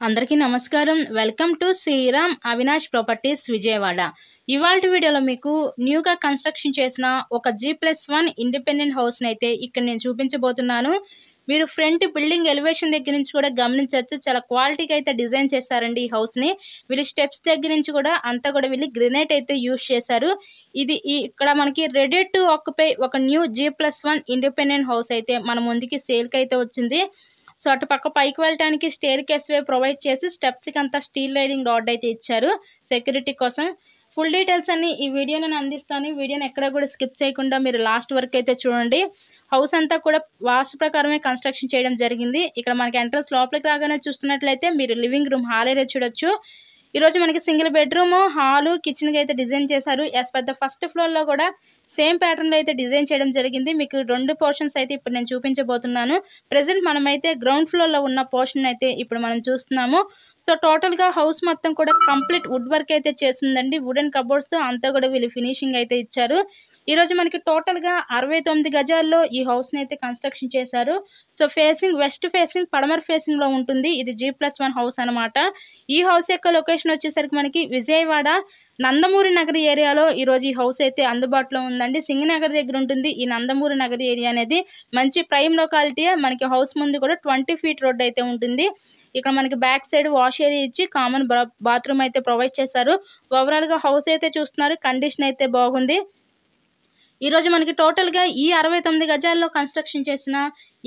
అందరికీ నమస్కారం. Welcome to Sriram Avinash properties Vijayawada. ఇవాల్టి వీడియోలో మీకు న్యూగా కన్స్ట్రక్షన్ చేసిన ఒక G+1 ఇండిపెండెంట్ హౌస్ని అయితే ఇక్కడ నేను చూపించబోతున్నాను. మీరు ఫ్రంట్ బిల్డింగ్ ఎలివేషన్ దగ్గర నుంచి కూడా గమనించవచ్చు, చాలా క్వాలిటీగా అయితే డిజైన్ చేశారండి ఈ హౌస్ని. వీళ్ళు స్టెప్స్ దగ్గర నుంచి కూడా అంతా కూడా వీళ్ళు గ్రెనైట్ అయితే యూజ్ చేశారు. ఇక్కడ మనకి రెడీ టు ఆక్యుపై ఒక న్యూ G+1 ఇండిపెండెంట్ హౌస్ అయితే మన ముందుకి సేల్కి అయితే వచ్చింది. సో అటు పక్క పైకి వెళ్ళడానికి స్టేర్ కేస్ వే ప్రొవైడ్ చేసి స్టెప్స్కి అంతా స్టీల్ రైలింగ్ రాడ్ అయితే ఇచ్చారు సెక్యూరిటీ కోసం. ఫుల్ డీటెయిల్స్ అన్ని ఈ వీడియోలో నేను అందిస్తాను. వీడియోని ఎక్కడ కూడా స్కిప్ చేయకుండా మీరు లాస్ట్ వరకు అయితే చూడండి. హౌస్ అంతా కూడా వాస్తు ప్రకారమే కన్స్ట్రక్షన్ చేయడం జరిగింది. ఇక్కడ మనకి ఎంట్రన్స్ లోపలికి రాగానే చూస్తున్నట్లయితే మీరు లివింగ్ రూమ్ హాల్ ఏరియా చూడొచ్చు. ఈరోజు మనకి సింగిల్ బెడ్రూమ్ హాలు కిచెన్కి అయితే డిజైన్ చేశారు. యాజ్ పర్ ద ఫస్ట్ ఫ్లోర్లో కూడా సేమ్ ప్యాటర్న్లో అయితే డిజైన్ చేయడం జరిగింది. మీకు 2 పోర్షన్స్ అయితే ఇప్పుడు నేను చూపించబోతున్నాను. ప్రెసెంట్ మనమైతే గ్రౌండ్ ఫ్లోర్లో ఉన్న పోర్షన్ అయితే ఇప్పుడు మనం చూస్తున్నాము. సో టోటల్గా హౌస్ మొత్తం కూడా కంప్లీట్ వుడ్ వర్క్ అయితే చేస్తుందండి. వుడెన్ కబోర్డ్స్తో అంతా కూడా వీళ్ళు ఫినిషింగ్ అయితే ఇచ్చారు. ఈరోజు మనకి టోటల్గా 69 గజాల్లో ఈ హౌస్ని అయితే కన్స్ట్రక్షన్ చేశారు. సో ఫేసింగ్ వెస్ట్ ఫేసింగ్ పడమర ఫేసింగ్లో ఉంటుంది. ఇది G+1 హౌస్ అనమాట. ఈ హౌస్ యొక్క లొకేషన్ వచ్చేసరికి మనకి విజయవాడ నందమూరి నగర్ ఏరియాలో ఈరోజు ఈ హౌస్ అయితే అందుబాటులో ఉందండి. సింగనగర్ దగ్గర ఉంటుంది ఈ నందమూరి నగర్ ఏరియా అనేది. మంచి ప్రైమ్ లొకాలిటీ. మనకి హౌస్ ముందు కూడా 20 ఫీట్ రోడ్ అయితే ఉంటుంది. ఇక్కడ మనకి బ్యాక్ సైడ్ వాష్ ఏరియా ఇచ్చి కామన్ బాత్రూమ్ అయితే ప్రొవైడ్ చేశారు. ఓవరాల్గా హౌస్ అయితే చూస్తున్నారు, కండిషన్ అయితే బాగుంది. ఈరోజు మనకి టోటల్గా ఈ 69 గజాల్లో కన్స్ట్రక్షన్ చేసిన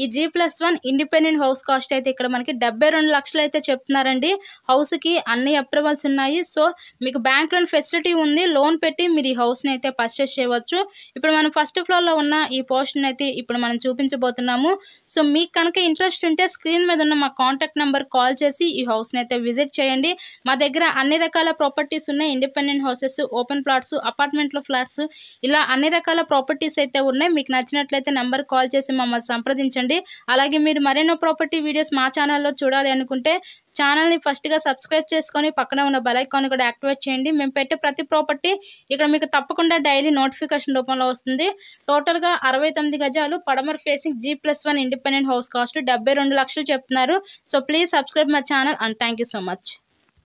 ఈ G+1 ఇండిపెండెంట్ హౌస్ కాస్ట్ అయితే ఇక్కడ మనకి 72 లక్షలు అయితే చెప్తున్నారండి. హౌస్కి అన్ని అప్రూవల్స్ ఉన్నాయి. సో మీకు బ్యాంక్ లోన్ ఫెసిలిటీ ఉంది. లోన్ పెట్టి మీరు ఈ హౌస్ని అయితే పర్చేస్ చేయవచ్చు. ఇప్పుడు మనం ఫస్ట్ ఫ్లోర్లో ఉన్న ఈ పోర్షన్ అయితే ఇప్పుడు మనం చూపించబోతున్నాము. సో మీకు కనుక ఇంట్రెస్ట్ ఉంటే స్క్రీన్ మీద ఉన్న మా కాంటాక్ట్ నెంబర్ కాల్ చేసి ఈ హౌస్ని అయితే విజిట్ చేయండి. మా దగ్గర అన్ని రకాల ప్రాపర్టీస్ ఉన్నాయి. ఇండిపెండెంట్ హౌసెస్, ఓపెన్ ప్లాట్స్, అపార్ట్మెంట్లో ఫ్లాట్స్, ఇలా అన్ని రకాల ప్రాపర్టీస్ అయితే ఉన్నాయి. మీకు నచ్చినట్లయితే నెంబర్ కాల్ చేసి మమ్మల్ని సంప్రదించండి. అలాగే మీరు మరెన్నో ప్రాపర్టీ వీడియోస్ మా ఛానల్లో చూడాలి అనుకుంటే ఛానల్ని ఫస్ట్గా సబ్స్క్రైబ్ చేసుకొని పక్కన ఉన్న బెల్ ఐకాన్ కూడా యాక్టివేట్ చేయండి. మేము పెట్టే ప్రతి ప్రాపర్టీ ఇక్కడ మీకు తప్పకుండా డైలీ నోటిఫికేషన్ రూపంలో వస్తుంది. టోటల్గా 69 గజాలు పడమర facing G+1 independent house cost 72 లక్షలు చెప్తున్నారు. So please subscribe my channel and thank you so much.